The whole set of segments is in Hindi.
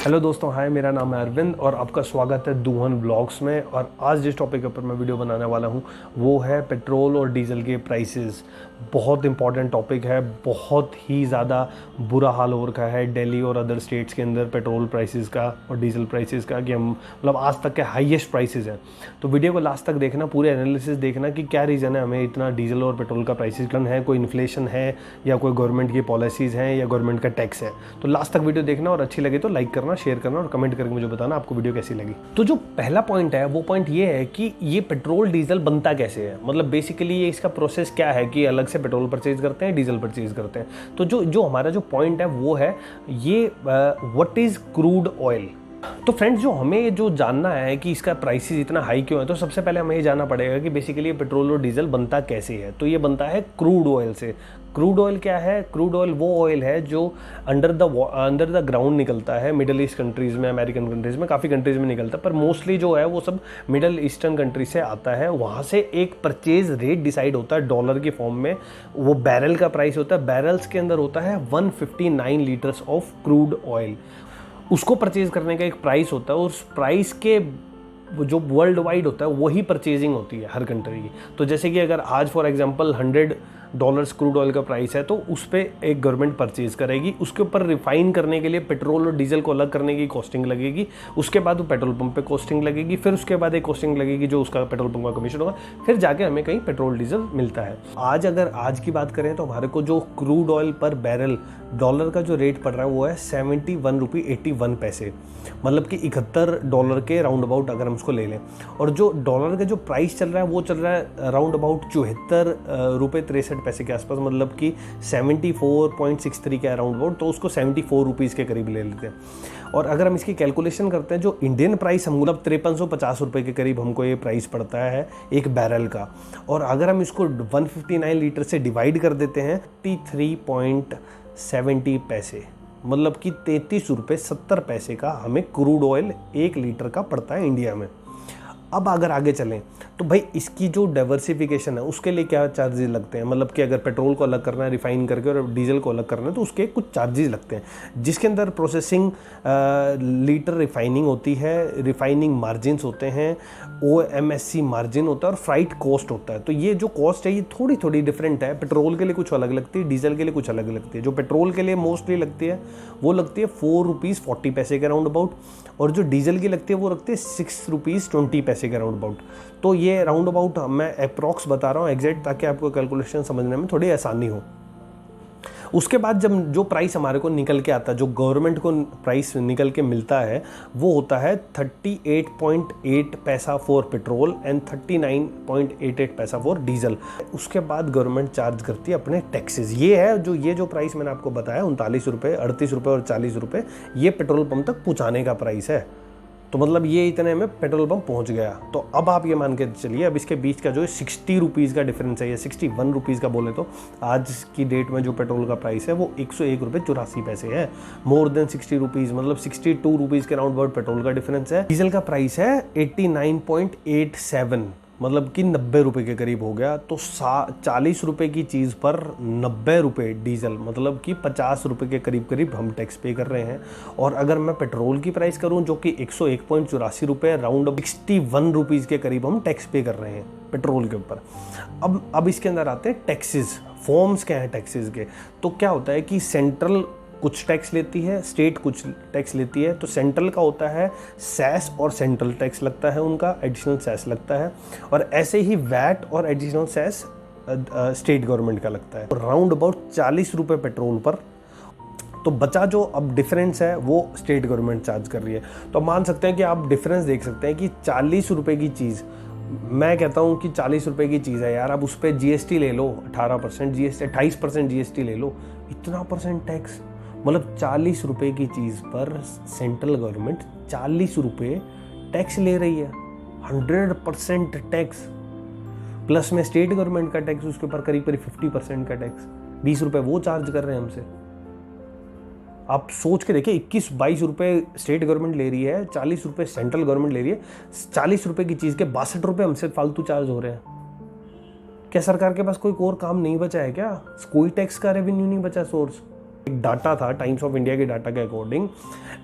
हेलो दोस्तों, हाय, मेरा नाम है अरविंद और आपका स्वागत है दूहन ब्लॉग्स में। और आज जिस टॉपिक के ऊपर मैं वीडियो बनाने वाला हूँ वो है पेट्रोल और डीजल के प्राइसेस। बहुत इंपॉर्टेंट टॉपिक है, बहुत ही ज़्यादा बुरा हाल हो रखा है दिल्ली और अदर स्टेट्स के अंदर पेट्रोल प्राइसेस का और डीजल प्राइसेस का, कि हम मतलब आज तक के हाईएस्ट प्राइसेस हैं। तो वीडियो को लास्ट तक देखना, पूरे एनालिसिस देखना कि क्या रीज़न है हमें इतना डीजल और पेट्रोल का प्राइसेस कम है, कोई इन्फ्लेशन है या कोई गवर्नमेंट की पॉलिसीज़ हैं या गवर्नमेंट का टैक्स है। तो लास्ट तक वीडियो देखना और अच्छी लगे तो लाइक करना, शेयर करना और कमेंट करके मुझे बताना आपको वीडियो कैसी लगी। तो जो पहला पॉइंट है वो पॉइंट ये है कि ये पेट्रोल डीजल बनता कैसे है, मतलब बेसिकली ये इसका प्रोसेस क्या है कि अलग से पेट्रोल परचेज करते हैं, डीजल परचेज करते हैं। तो जो हमारा जो पॉइंट है वो है ये व्हाट इज क्रूड ऑयल। तो फ्रेंड्स, जो हमें जो जानना है कि इसका प्राइसेस इतना हाई क्यों है, तो सबसे पहले हमें ये जानना पड़ेगा कि बेसिकली पेट्रोल और डीजल बनता कैसे है। तो ये बनता है क्रूड ऑयल से। क्रूड ऑयल क्या है? क्रूड ऑयल वो ऑयल है जो अंडर द ग्राउंड निकलता है। मिडल ईस्ट कंट्रीज़ में, अमेरिकन कंट्रीज़ में, काफ़ी कंट्रीज़ में निकलता है, पर मोस्टली जो है वो सब मिडल ईस्टर्न कंट्री से आता है। वहाँ से एक परचेज रेट डिसाइड होता है डॉलर के फॉर्म में। वो बैरल का प्राइस होता है, बैरल्स के अंदर होता है 159 लीटर्स ऑफ क्रूड ऑयल। उसको परचेज करने का एक प्राइस होता है, उस प्राइस के जो वर्ल्ड वाइड होता है वही परचेजिंग होती है हर कंट्री की। तो जैसे कि अगर आज फॉर एग्जांपल $100 क्रूड ऑयल का प्राइस है, तो उस पर एक गवर्नमेंट परचेज करेगी, उसके ऊपर रिफाइन करने के लिए पेट्रोल और डीजल को अलग करने की कॉस्टिंग लगेगी, उसके बाद वो पेट्रोल पंप पे कॉस्टिंग लगेगी, फिर उसके बाद एक कॉस्टिंग लगेगी जो उसका पेट्रोल पंप का कमीशन होगा, फिर जाके हमें कहीं पेट्रोल डीजल मिलता है। अगर आज की बात करें तो हमारे को जो क्रूड ऑयल पर बैरल डॉलर का जो रेट पड़ रहा है वो है 71 रुपये 81 पैसे, मतलब कि $71 के राउंड अबाउट अगर हम उसको ले लें। और जो डॉलर का जो प्राइस चल रहा है वो चल रहा है राउंड अबाउट 74 रुपये 63 पैसे के आसपास, मतलब कि 74.63 के अराउंड अबाउट, तो उसको 74 रुपीज़ के करीब ले लेते हैं। और अगर हम इसकी कैलकुलेशन करते हैं, जो इंडियन प्राइस हम मतलब 5350 रुपये के करीब हमको ये प्राइस पड़ता है एक बैरल का। और अगर हम इसको 159 लीटर से डिवाइड कर देते हैं 33.70 पैसे, मतलब कि 33 रुपये 70 पैसे का हमें क्रूड ऑयल 1 लीटर का पड़ता है इंडिया में। अब अगर आगे चलें तो भाई इसकी जो डाइवर्सिफिकेशन है उसके लिए क्या चार्जेस लगते हैं, मतलब कि अगर पेट्रोल को अलग करना है रिफाइन करके और डीजल को अलग करना है तो उसके कुछ चार्जेस लगते हैं, जिसके अंदर प्रोसेसिंग लीटर रिफाइनिंग होती है, रिफाइनिंग मार्जिन्स होते हैं, OMSC मार्जिन होता है और फ्राइट कॉस्ट होता है। तो ये जो कॉस्ट है ये थोड़ी थोड़ी डिफरेंट है, पेट्रोल के लिए कुछ अलग लगती है, डीजल के लिए कुछ अलग लगती है। जो पेट्रोल के लिए मोस्टली लगती है वो लगती है 4 रुपीज़ 40 पैसे के राउंड अबाउट, और जो डीजल की लगती है वो रखती है 6 रुपीज़ 20 पैसे के राउंड अबाउट। तो ये राउंड अबाउट मैं अप्रॉक्स बता रहा हूँ एग्जैक्ट, ताकि आपको कैलकुलेशन समझने में थोड़ी आसानी हो। उसके बाद जब जो प्राइस हमारे को निकल के आता है, जो गवर्नमेंट को प्राइस निकल के मिलता है, वो होता है 38.8 पैसा फॉर पेट्रोल एंड 39.88 पैसा फॉर डीजल। उसके बाद गवर्नमेंट चार्ज करती है अपने टैक्सेस। ये है ये जो प्राइस मैंने आपको बताया 39 रुपये, 38 रुपये और 40 रुपये, ये पेट्रोल पंप तक पहुँचाने का प्राइस है। तो मतलब ये इतने में पेट्रोल पंप पहुंच गया। तो अब आप ये मान के चलिए, अब इसके बीच का जो 60 रुपीज़ का डिफरेंस है, या 61 रुपीज़ का बोले तो आज की डेट में जो पेट्रोल का प्राइस है वो 101 रुपये 84 पैसे है। मोर देन 60 रुपीज़, मतलब 62 रुपीज़ के राउंड अबाउट पेट्रोल का डिफरेंस है। डीजल का प्राइस है 89.87, मतलब कि 90 रुपये के करीब हो गया। तो 40 रुपये की चीज़ पर 90 रुपये डीजल, मतलब कि 50 रुपये के करीब हम टैक्स पे कर रहे हैं। और अगर मैं पेट्रोल की प्राइस करूं जो कि 101.84 रुपये, राउंड 61 रुपीज़ के करीब हम टैक्स पे कर रहे हैं पेट्रोल के ऊपर। अब इसके अंदर आते हैं टैक्सेस, फॉर्म्स क्या हैं टैक्सेस के। तो क्या होता है कि सेंट्रल कुछ टैक्स लेती है, स्टेट कुछ टैक्स लेती है। तो सेंट्रल का होता है सेस और सेंट्रल टैक्स लगता है, उनका एडिशनल सेस लगता है। और ऐसे ही वैट और एडिशनल सेस स्टेट गवर्नमेंट का लगता है। राउंड अबाउट 40 रुपये पेट्रोल पर। तो बचा जो अब डिफरेंस है वो स्टेट गवर्नमेंट चार्ज कर रही है। तो मान सकते हैं कि आप डिफरेंस देख सकते हैं कि 40 रुपये की चीज़, मैं कहता हूँ कि 40 रुपये की चीज़ है यार, अब उस पर GST ले लो 18% GST, 28% GST ले लो, इतना परसेंट टैक्स, मतलब 40 रुपये की चीज़ पर सेंट्रल गवर्नमेंट 40 रुपये टैक्स ले रही है, 100% टैक्स, प्लस में स्टेट गवर्नमेंट का टैक्स उसके ऊपर करीब 50% का टैक्स, 20 रुपये वो चार्ज कर रहे हैं हमसे। आप सोच के देखिए, 21-22 रुपये स्टेट गवर्नमेंट ले रही है, 40 रुपये सेंट्रल गवर्नमेंट ले रही है, 40 रुपये की चीज़ के 62 रुपये हमसे फालतू चार्ज हो रहे हैं। क्या सरकार के पास कोई और काम नहीं बचा है क्या? कोई टैक्स का रेवेन्यू नहीं बचा सोर्स? एक डाटा था टाइम्स ऑफ इंडिया के डाटा के according,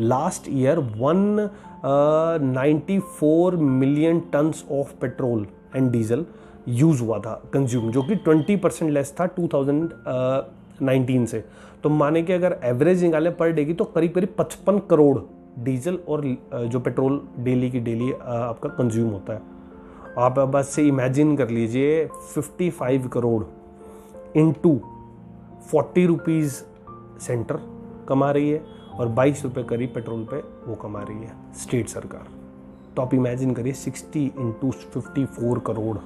last year 194 million tons of petrol and diesel use हुआ था, कंज्यूम, जो कि 20% लेस था 2019 से। तो माने कि अगर एवरेज निकालें पर डे की तो करीब करीब 55 करोड़ डीजल और जो पेट्रोल डेली की डेली आपका कंज्यूम होता है। आप बस से इमेजिन कर लीजिए 55 करोड़ इंटू 40 रुपीज़ सेंटर कमा रही है और 22 रुपये करीब पेट्रोल पे वो कमा रही है स्टेट सरकार। तो आप इमेजिन करिए 60 इंटू 54 करोड़,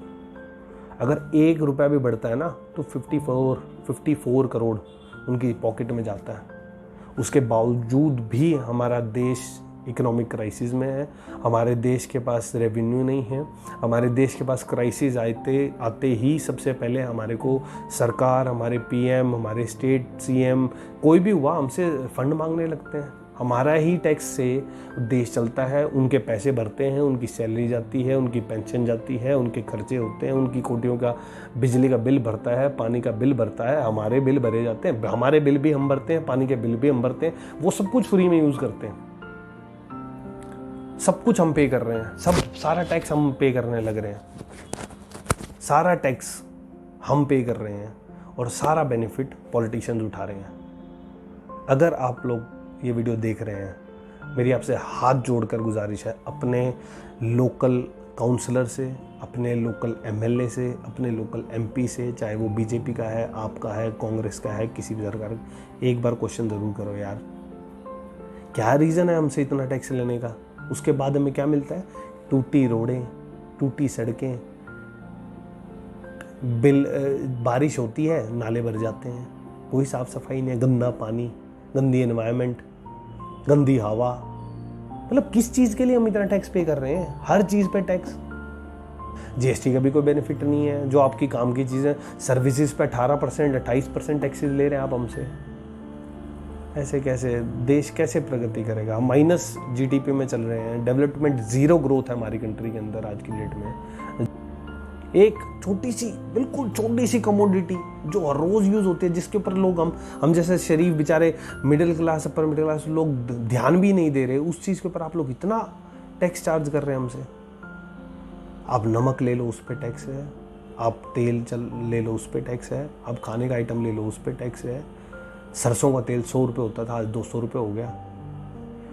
अगर 1 रुपया भी बढ़ता है ना तो 54 करोड़ उनकी पॉकेट में जाता है। उसके बावजूद भी हमारा देश इकोनॉमिक क्राइसिस में है, हमारे देश के पास रेवेन्यू नहीं है, हमारे देश के पास क्राइसिस आते ही सबसे पहले हमारे को सरकार, हमारे पीएम, हमारे स्टेट सीएम, कोई भी हुआ हमसे फंड मांगने लगते हैं। हमारा ही टैक्स से देश चलता है, उनके पैसे भरते हैं, उनकी सैलरी जाती है, उनकी पेंशन जाती है, उनके खर्चे होते हैं, उनकी कोटियों का बिजली का बिल भरता है, पानी का बिल भरता है, हमारे बिल भरे जाते हैं, हमारे बिल भी हम भरते हैं, पानी के बिल भी हम भरते हैं, वो सब कुछ फ्री में यूज़ करते हैं, सब कुछ हम पे कर रहे हैं, सारा टैक्स हम पे करने लग रहे हैं, सारा टैक्स हम पे कर रहे हैं और सारा बेनिफिट पॉलिटिशियंस उठा रहे हैं। अगर आप लोग ये वीडियो देख रहे हैं, मेरी आपसे हाथ जोड़कर गुजारिश है, अपने लोकल काउंसलर से, अपने लोकल एमएलए से, अपने लोकल एमपी से, चाहे वो बीजेपी का है, आपका है, कांग्रेस का है, किसी भी सरकार, एक बार क्वेश्चन ज़रूर करो यार, क्या रीज़न है हमसे इतना टैक्स लेने का? उसके बाद हमें क्या मिलता है? टूटी रोडें, टूटी सड़कें, बारिश होती है नाले भर जाते हैं, कोई साफ़ सफाई नहीं, गंदा पानी, गंदी एनवायरनमेंट, गंदी हवा। मतलब किस चीज़ के लिए हम इतना टैक्स पे कर रहे हैं? हर चीज़ पे टैक्स। जीएसटी का भी कोई बेनिफिट नहीं है, जो आपकी काम की चीज़ें, सर्विसेज पे 18% 28% टैक्सेस ले रहे हैं आप हमसे। ऐसे कैसे देश कैसे प्रगति करेगा? माइनस जीडीपी में चल रहे हैं, डेवलपमेंट ज़ीरो ग्रोथ है हमारी कंट्री के अंदर आज की डेट में। एक छोटी सी, बिल्कुल छोटी सी कमोडिटी जो हर रोज़ यूज़ होती है, जिसके ऊपर लोग हम जैसे शरीफ बेचारे middle class, upper middle class लोग ध्यान भी नहीं दे रहे, उस चीज़ के ऊपर आप लोग इतना टैक्स चार्ज कर रहे हैं हमसे। आप नमक ले लो, उस पर टैक्स है, आप तेल ले लो, उस पर टैक्स है, आप खाने का आइटम ले लो, उस पर टैक्स है। सरसों का तेल 100 रुपये होता था, आज 200 रुपये हो गया।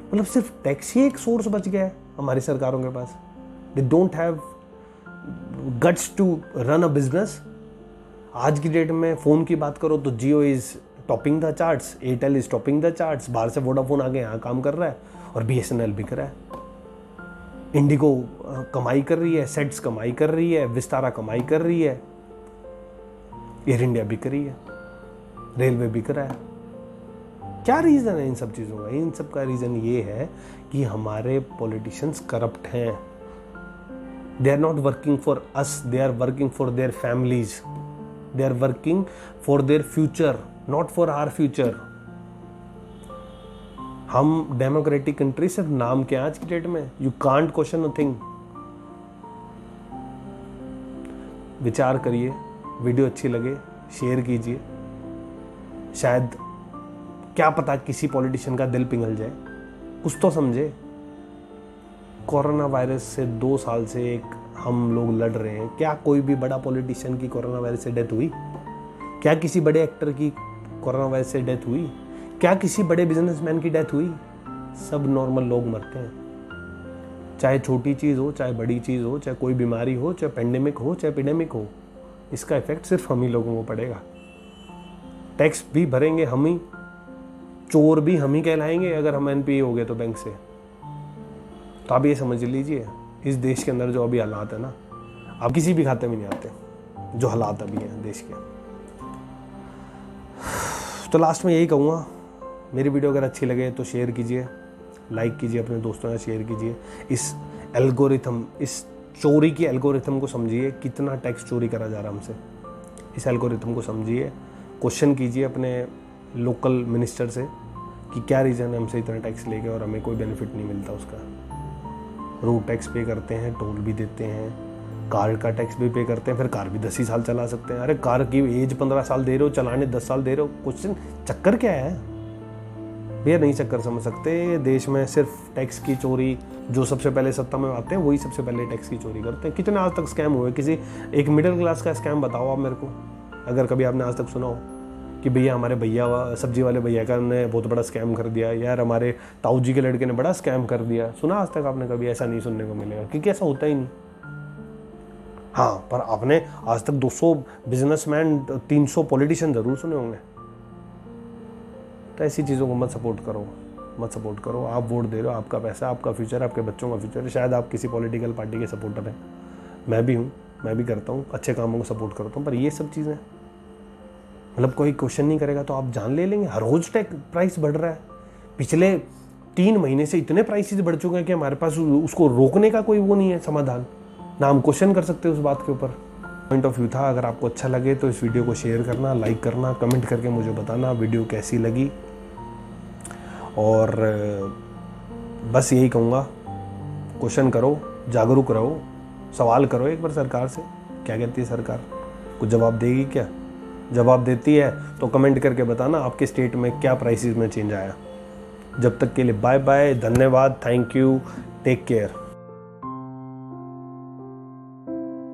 मतलब सिर्फ टैक्स ही एक सोर्स बच गया है हमारी सरकारों के पास। They don't have guts to run a business. आज की डेट में फ़ोन की बात करो तो Jio is topping the charts, Airtel is topping the charts, बाहर से वोडाफोन आके यहाँ काम कर रहा है और बीएसएनएल बिक रहा है। इंडिगो कमाई कर रही है, सेट्स कमाई कर रही है, विस्तारा कमाई कर रही है, एयर इंडिया बिक रही है, रेलवे बिक रहा है। क्या रीज़न है इन सब चीज़ों का? इन सब का रीज़न ये है कि हमारे पॉलिटिशियंस करप्ट हैं। They are not working for us, they are working for their families, they are working for their future, not for our future. हम डेमोक्रेटिक कंट्री सिर्फ नाम के आज की डेट में, you can't question a thing. विचार करिए, वीडियो अच्छी लगे शेयर कीजिए, शायद क्या पता किसी पॉलिटिशियन का दिल पिघल जाए, कुछ तो समझे। कोरोना वायरस से 2 साल से हम लोग लड़ रहे हैं, क्या कोई भी बड़ा पॉलिटिशियन की कोरोना वायरस से डेथ हुई? क्या किसी बड़े एक्टर की कोरोना वायरस से डेथ हुई? क्या किसी बड़े बिजनेसमैन की डेथ हुई? सब नॉर्मल लोग मरते हैं, चाहे छोटी चीज़ हो, चाहे बड़ी चीज़ हो, चाहे कोई बीमारी हो, चाहे पेंडेमिक हो, चाहे एपिडेमिक हो, इसका इफेक्ट सिर्फ हम ही लोगों को पड़ेगा। टैक्स भी भरेंगे हम ही, चोर भी हम ही कहलाएंगे अगर हम एनपीए हो गए तो बैंक से। तो आप ये समझ लीजिए, इस देश के अंदर जो अभी हालात है ना, आप किसी भी खाते में नहीं आते जो हालात अभी हैं देश के। तो लास्ट में यही कहूँगा, मेरी वीडियो अगर अच्छी लगे तो शेयर कीजिए, लाइक कीजिए, अपने दोस्तों के साथ शेयर कीजिए। इस एल्गोरिथम, इस चोरी की एल्गोरिथम को समझिए, कितना टैक्स चोरी करा जा रहा है हमसे। इस एल्गोरिथम को समझिए, क्वेश्चन कीजिए अपने लोकल मिनिस्टर से कि क्या रीज़न है हमसे इतना टैक्स लेके और हमें कोई बेनिफिट नहीं मिलता उसका। रोड टैक्स पे करते हैं, टोल भी देते हैं, कार का टैक्स भी पे करते हैं, फिर कार भी 10 ही साल चला सकते हैं। अरे कार की एज 15 साल दे रहे हो, चलाने 10 साल दे रहे हो, क्वेश्चन चक्कर क्या है? भैया नहीं चक्कर समझ सकते। देश में सिर्फ टैक्स की चोरी, जो सबसे पहले सत्ता में आते हैं वही सबसे पहले टैक्स की चोरी करते हैं। कितने आज तक स्कैम हुए? किसी एक मिडिल क्लास का स्कैम बताओ आप मेरे को, अगर कभी आपने आज तक सुना हो कि भैया हमारे भैया सब्जी वाले भैया का ने बहुत बड़ा स्कैम कर दिया, यार हमारे ताऊ जी के लड़के ने बड़ा स्कैम कर दिया। सुना आज तक आपने? कभी ऐसा नहीं सुनने को मिलेगा, क्योंकि ऐसा होता ही नहीं। हाँ, पर आपने आज तक 200 बिजनेसमैन, 300 पॉलिटिशियन जरूर सुने होंगे। तो ऐसी चीज़ों को मत सपोर्ट करो, मत सपोर्ट करो। आप वोट दे रहे हो, आपका पैसा, आपका फ्यूचर, आपके बच्चों का फ्यूचर। शायद आप किसी पॉलिटिकल पार्टी के सपोर्टर हैं, मैं भी हूँ, मैं भी करता हूँ, अच्छे कामों को सपोर्ट करता हूँ। पर ये सब चीज़ें मतलब कोई क्वेश्चन नहीं करेगा तो आप जान ले लेंगे। हर रोज प्राइस बढ़ रहा है। पिछले 3 महीने से इतने प्राइसेस बढ़ चुके हैं कि हमारे पास उसको रोकने का कोई वो नहीं है समाधान, ना हम क्वेश्चन कर सकते उस बात के ऊपर। पॉइंट ऑफ व्यू था। अगर आपको अच्छा लगे तो इस वीडियो को शेयर करना, लाइक करना, कमेंट करके मुझे बताना वीडियो कैसी लगी। और बस यही कहूँगा, क्वेश्चन करो, जागरूक रहो, सवाल करो एक बार सरकार से, क्या कहती है सरकार, कुछ जवाब देगी क्या? जवाब देती है तो कमेंट करके बताना आपके स्टेट में क्या प्राइसेस में चेंज आया। जब तक के लिए बाय बाय, धन्यवाद, थैंक यू, टेक केयर।